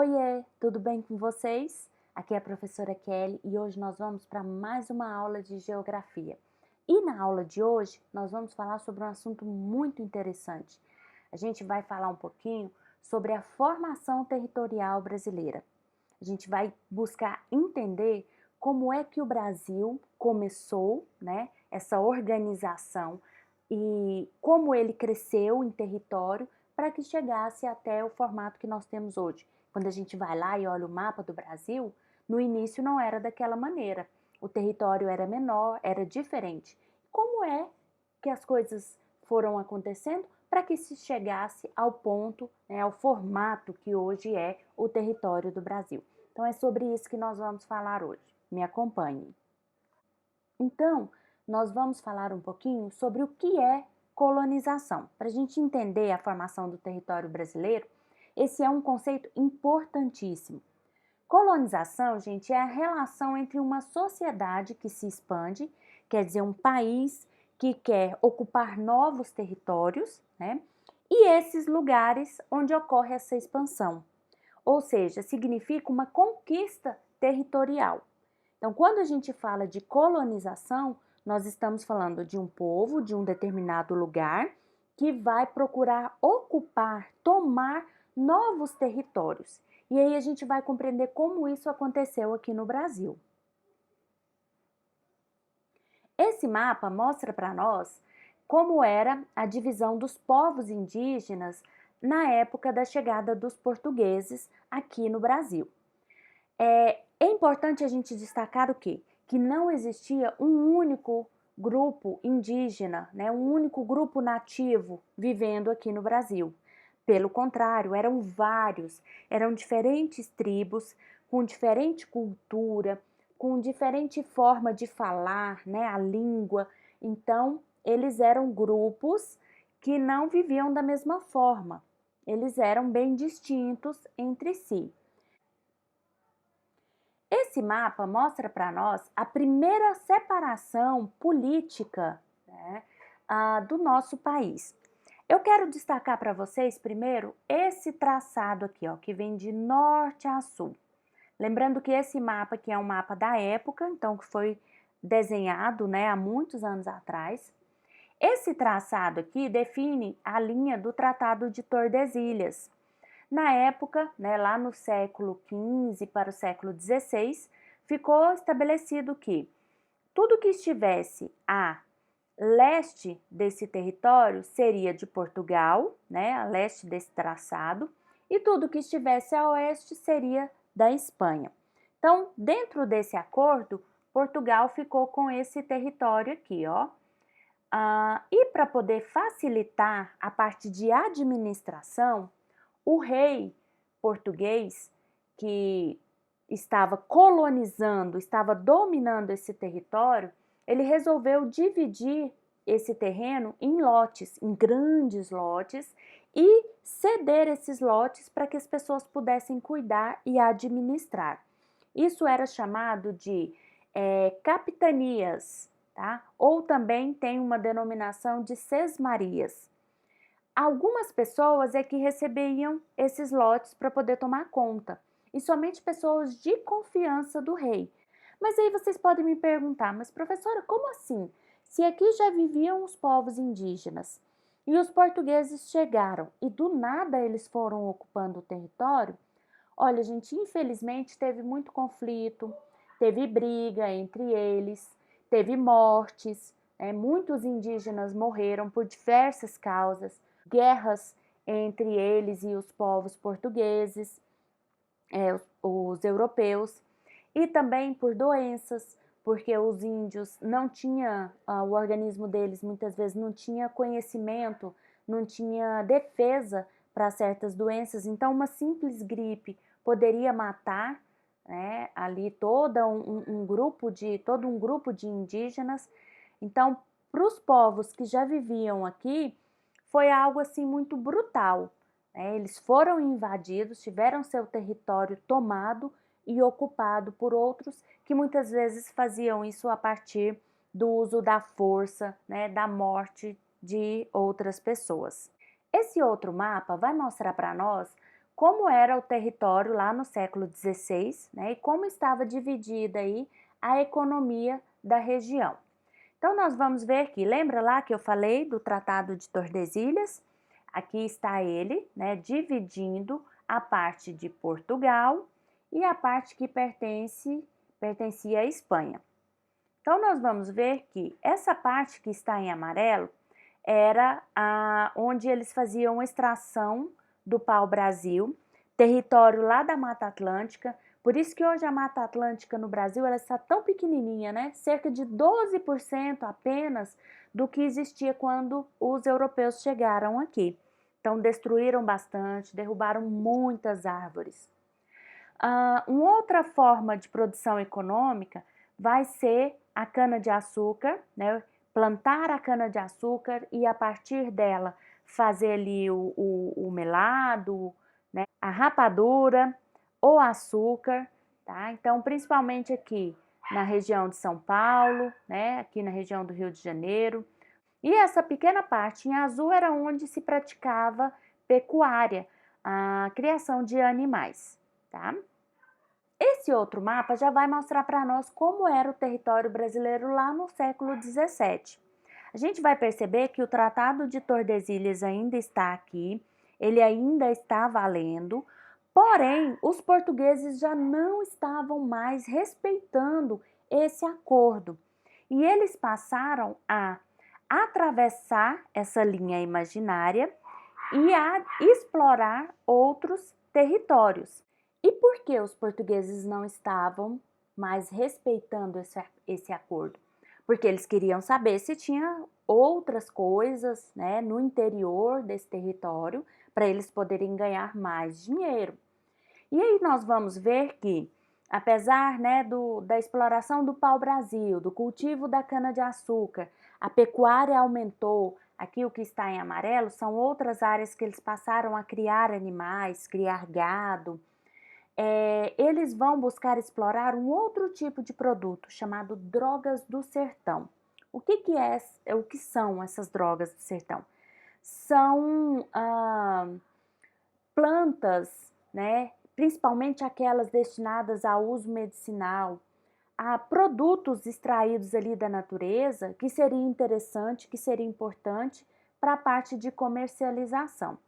Oiê, tudo bem com vocês? Aqui é a professora Kelly e hoje nós vamos para mais uma aula de geografia. E na aula de hoje nós vamos falar sobre um assunto muito interessante. A gente vai falar um pouquinho sobre a formação territorial brasileira. A gente vai buscar entender como é que o Brasil começou, né, essa organização e como ele cresceu em território para que chegasse até o formato que nós temos hoje. Quando a gente vai lá e olha o mapa do Brasil, no início não era daquela maneira. O território era menor, era diferente. Como é que as coisas foram acontecendo para que se chegasse ao ponto, né, ao formato que hoje é o território do Brasil? Então é sobre isso que nós vamos falar hoje. Me acompanhe. Então, nós vamos falar um pouquinho sobre o que é colonização. Para a gente entender a formação do território brasileiro, esse é um conceito importantíssimo. Colonização, gente, é a relação entre uma sociedade que se expande, quer dizer, um país que quer ocupar novos territórios, né? E esses lugares onde ocorre essa expansão. Ou seja, significa uma conquista territorial. Então, quando a gente fala de colonização, nós estamos falando de um povo, de um determinado lugar, que vai procurar ocupar, tomar novos territórios. E aí a gente vai compreender como isso aconteceu aqui no Brasil. Esse mapa mostra para nós como era a divisão dos povos indígenas na época da chegada dos portugueses aqui no Brasil. É importante a gente destacar o quê? Que não existia um único grupo indígena, né, um único grupo nativo vivendo aqui no Brasil. Pelo contrário, eram vários, eram diferentes tribos, com diferente cultura, com diferente forma de falar, né, a língua. Então, eles eram grupos que não viviam da mesma forma. Eles eram bem distintos entre si. Esse mapa mostra para nós a primeira separação política, né, do nosso país. Eu quero destacar para vocês primeiro esse traçado aqui, ó, que vem de norte a sul. Lembrando que esse mapa aqui é um mapa da época, então que foi desenhado, né, há muitos anos atrás. Esse traçado aqui define a linha do Tratado de Tordesilhas. Na época, né, lá no século XV para o século XVI, ficou estabelecido que tudo que estivesse a leste desse território seria de Portugal, né, a leste desse traçado, e tudo que estivesse a oeste seria da Espanha. Então, dentro desse acordo, Portugal ficou com esse território aqui, ó. E para poder facilitar a parte de administração, o rei português que estava colonizando, estava dominando esse território, ele resolveu dividir esse terreno em lotes, em grandes lotes, e ceder esses lotes para que as pessoas pudessem cuidar e administrar. Isso era chamado de capitanias, tá? Ou também tem uma denominação de sesmarias. Algumas pessoas é que recebiam esses lotes para poder tomar conta, e somente pessoas de confiança do rei. Mas aí vocês podem me perguntar, mas professora, como assim? Se aqui já viviam os povos indígenas e os portugueses chegaram e do nada eles foram ocupando o território? Olha, gente, infelizmente teve muito conflito, teve briga entre eles, teve mortes, muitos indígenas morreram por diversas causas, guerras entre eles e os povos portugueses, os europeus, e também por doenças, porque os índios não tinham, o organismo deles muitas vezes não tinha conhecimento, não tinha defesa para certas doenças, então uma simples gripe poderia matar, né, ali todo um grupo de indígenas. Então, para os povos que já viviam aqui, foi algo assim muito brutal, né? Eles foram invadidos, tiveram seu território tomado e ocupado por outros que muitas vezes faziam isso a partir do uso da força, né, da morte de outras pessoas. Esse outro mapa vai mostrar para nós como era o território lá no século XVI, né, e como estava dividida aí a economia da região. Então, nós vamos ver aqui, lembra lá que eu falei do Tratado de Tordesilhas? Aqui está ele, né, dividindo a parte de Portugal e a parte que pertencia à Espanha. Então, nós vamos ver que essa parte que está em amarelo era onde eles faziam extração do pau-brasil, território lá da Mata Atlântica. Por isso que hoje a Mata Atlântica no Brasil ela está tão pequenininha, né? Cerca de 12% apenas do que existia quando os europeus chegaram aqui. Então, destruíram bastante, derrubaram muitas árvores. Uma outra forma de produção econômica vai ser a cana-de-açúcar, né? Plantar a cana-de-açúcar e a partir dela fazer ali o melado, né? A rapadura, o açúcar, tá? Então, principalmente aqui na região de São Paulo, né? Aqui na região do Rio de Janeiro. E essa pequena parte em azul era onde se praticava pecuária, a criação de animais, tá? Esse outro mapa já vai mostrar para nós como era o território brasileiro lá no século XVII. A gente vai perceber que o Tratado de Tordesilhas ainda está aqui, ele ainda está valendo, porém, os portugueses já não estavam mais respeitando esse acordo. E eles passaram a atravessar essa linha imaginária e a explorar outros territórios. E por que os portugueses não estavam mais respeitando esse acordo? Porque eles queriam saber se tinha outras coisas, né, no interior desse território para eles poderem ganhar mais dinheiro. E aí nós vamos ver que, apesar, né, da exploração do pau-brasil, do cultivo da cana-de-açúcar, a pecuária aumentou. Aqui o que está em amarelo são outras áreas que eles passaram a criar animais, criar gado. Eles vão buscar explorar um outro tipo de produto chamado drogas do sertão. O que são essas drogas do sertão? São plantas, né, principalmente aquelas destinadas a uso medicinal, a produtos extraídos ali da natureza que seria interessante, que seria importante para a parte de comercialização.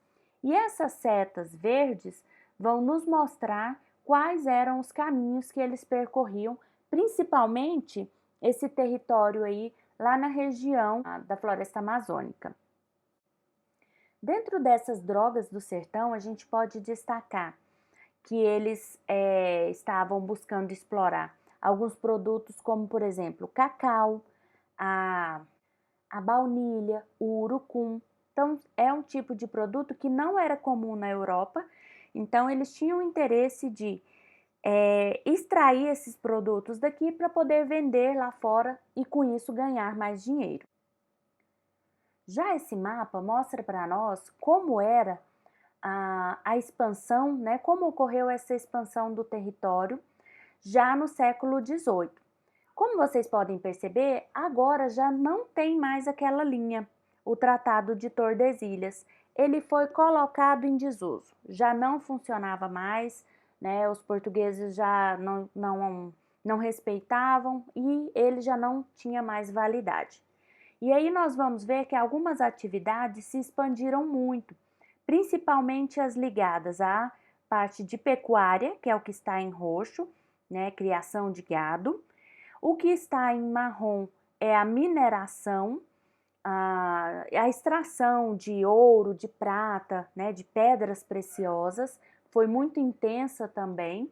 E essas setas verdes vão nos mostrar quais eram os caminhos que eles percorriam, principalmente esse território aí lá na região da floresta amazônica. Dentro dessas drogas do sertão, a gente pode destacar que eles estavam buscando explorar alguns produtos como, por exemplo, o cacau, a baunilha, o urucum. Então, é um tipo de produto que não era comum na Europa, então eles tinham interesse de extrair esses produtos daqui para poder vender lá fora e com isso ganhar mais dinheiro. Já esse mapa mostra para nós como era a expansão, né, como ocorreu essa expansão do território já no século XVIII. Como vocês podem perceber, agora já não tem mais aquela linha, o Tratado de Tordesilhas. Ele foi colocado em desuso, já não funcionava mais, né, os portugueses já não respeitavam e ele já não tinha mais validade. E aí nós vamos ver que algumas atividades se expandiram muito, principalmente as ligadas à parte de pecuária, que é o que está em roxo, né, criação de gado. O que está em marrom é a mineração, a extração de ouro, de prata, né, de pedras preciosas, foi muito intensa também.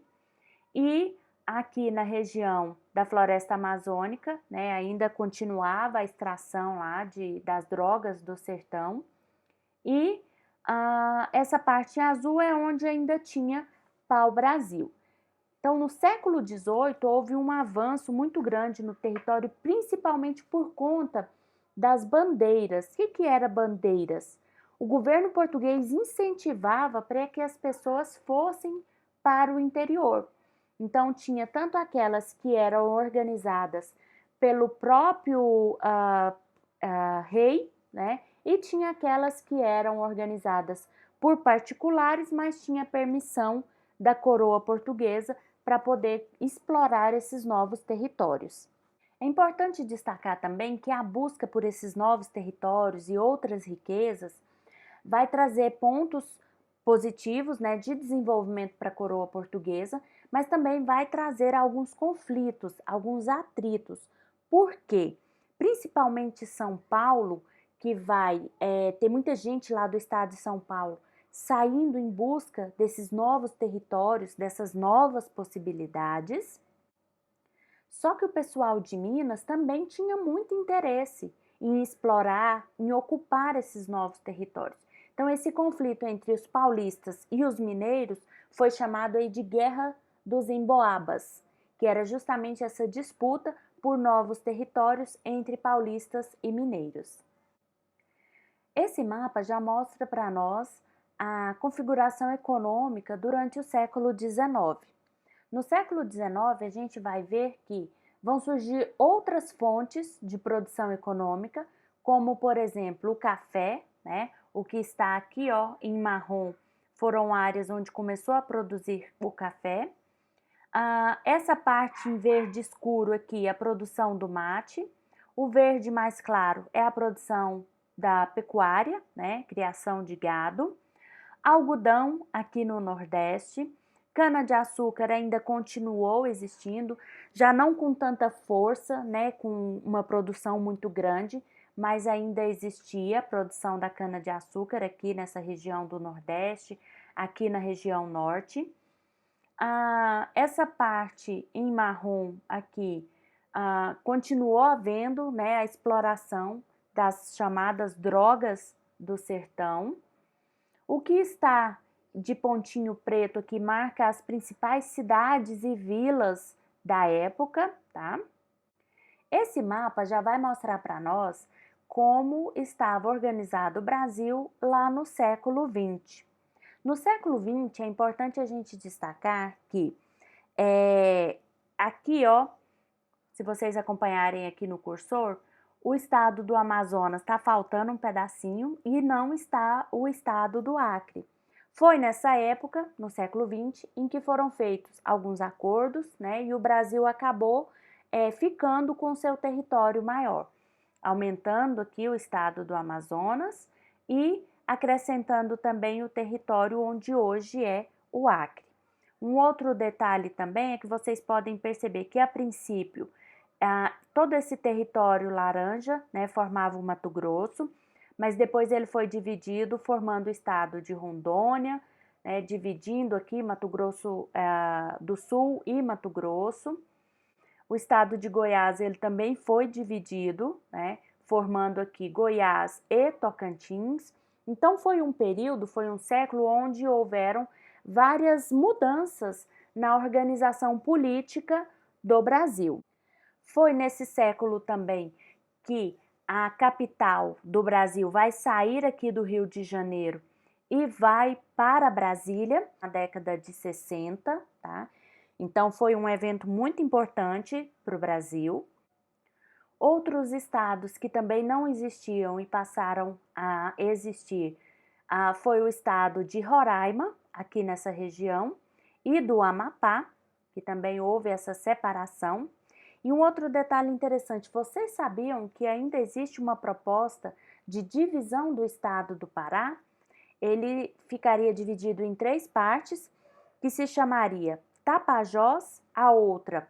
E aqui na região da floresta amazônica, né, ainda continuava a extração lá das drogas do sertão. E essa parte azul é onde ainda tinha pau-brasil. Então, no século XVIII, houve um avanço muito grande no território, principalmente por conta das bandeiras. O que era bandeiras? O governo português incentivava para que as pessoas fossem para o interior. Então, tinha tanto aquelas que eram organizadas pelo próprio rei, né? E tinha aquelas que eram organizadas por particulares, mas tinha permissão da coroa portuguesa para poder explorar esses novos territórios. É importante destacar também que a busca por esses novos territórios e outras riquezas vai trazer pontos positivos, né, de desenvolvimento para a coroa portuguesa, mas também vai trazer alguns conflitos, alguns atritos. Por quê? Principalmente São Paulo, que vai ter muita gente lá do estado de São Paulo saindo em busca desses novos territórios, dessas novas possibilidades. Só que o pessoal de Minas também tinha muito interesse em explorar, em ocupar esses novos territórios. Então, esse conflito entre os paulistas e os mineiros foi chamado aí de Guerra dos Emboabas, que era justamente essa disputa por novos territórios entre paulistas e mineiros. Esse mapa já mostra para nós a configuração econômica durante o século XIX. No século XIX, a gente vai ver que vão surgir outras fontes de produção econômica, como, por exemplo, o café, né? O que está aqui, ó, em marrom, foram áreas onde começou a produzir o café. Essa parte em verde escuro aqui é a produção do mate. O verde mais claro é a produção da pecuária, né? Criação de gado. Algodão aqui no Nordeste. Cana-de-açúcar ainda continuou existindo, já não com tanta força, né, com uma produção muito grande, mas ainda existia a produção da cana-de-açúcar aqui nessa região do Nordeste, aqui na região Norte. Essa parte em marrom aqui, continuou havendo, né, a exploração das chamadas drogas do sertão. O que está de pontinho preto aqui marca as principais cidades e vilas da época, tá? Esse mapa já vai mostrar para nós como estava organizado o Brasil lá no século XX. No século XX é importante a gente destacar que aqui, ó, se vocês acompanharem aqui no cursor, o estado do Amazonas está faltando um pedacinho e não está o estado do Acre. Foi nessa época, no século XX, em que foram feitos alguns acordos, né, e o Brasil acabou ficando com seu território maior, aumentando aqui o estado do Amazonas e acrescentando também o território onde hoje é o Acre. Um outro detalhe também é que vocês podem perceber que, a princípio, todo esse território laranja, né, formava o Mato Grosso, mas depois ele foi dividido, formando o estado de Rondônia, né, dividindo aqui Mato Grosso do Sul e Mato Grosso. O estado de Goiás, ele também foi dividido, né, formando aqui Goiás e Tocantins. Então foi um período, foi um século onde houveram várias mudanças na organização política do Brasil. Foi nesse século também que a capital do Brasil vai sair aqui do Rio de Janeiro e vai para Brasília, na década de 60, tá? Então foi um evento muito importante para o Brasil. Outros estados que também não existiam e passaram a existir foi o estado de Roraima, aqui nessa região, e do Amapá, que também houve essa separação. E um outro detalhe interessante, vocês sabiam que ainda existe uma proposta de divisão do estado do Pará? Ele ficaria dividido em 3 partes, que se chamaria Tapajós, a outra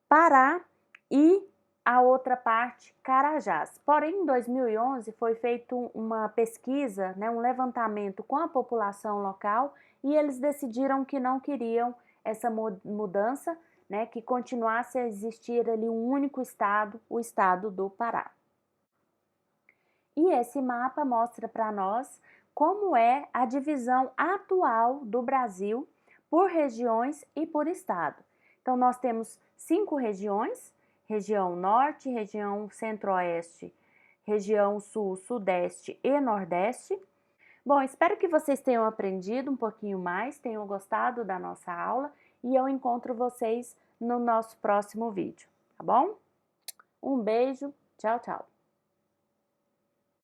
Pará e a outra parte Carajás. Porém, em 2011 foi feita uma pesquisa, né, um levantamento com a população local e eles decidiram que não queriam essa mudança, né, que continuasse a existir ali um único estado, o estado do Pará. E esse mapa mostra para nós como é a divisão atual do Brasil por regiões e por estado. Então, nós temos 5 regiões: região norte, região centro-oeste, região sul, sudeste e nordeste. Bom, espero que vocês tenham aprendido um pouquinho mais, tenham gostado da nossa aula e eu encontro vocês no nosso próximo vídeo, tá bom? Um beijo, tchau, tchau!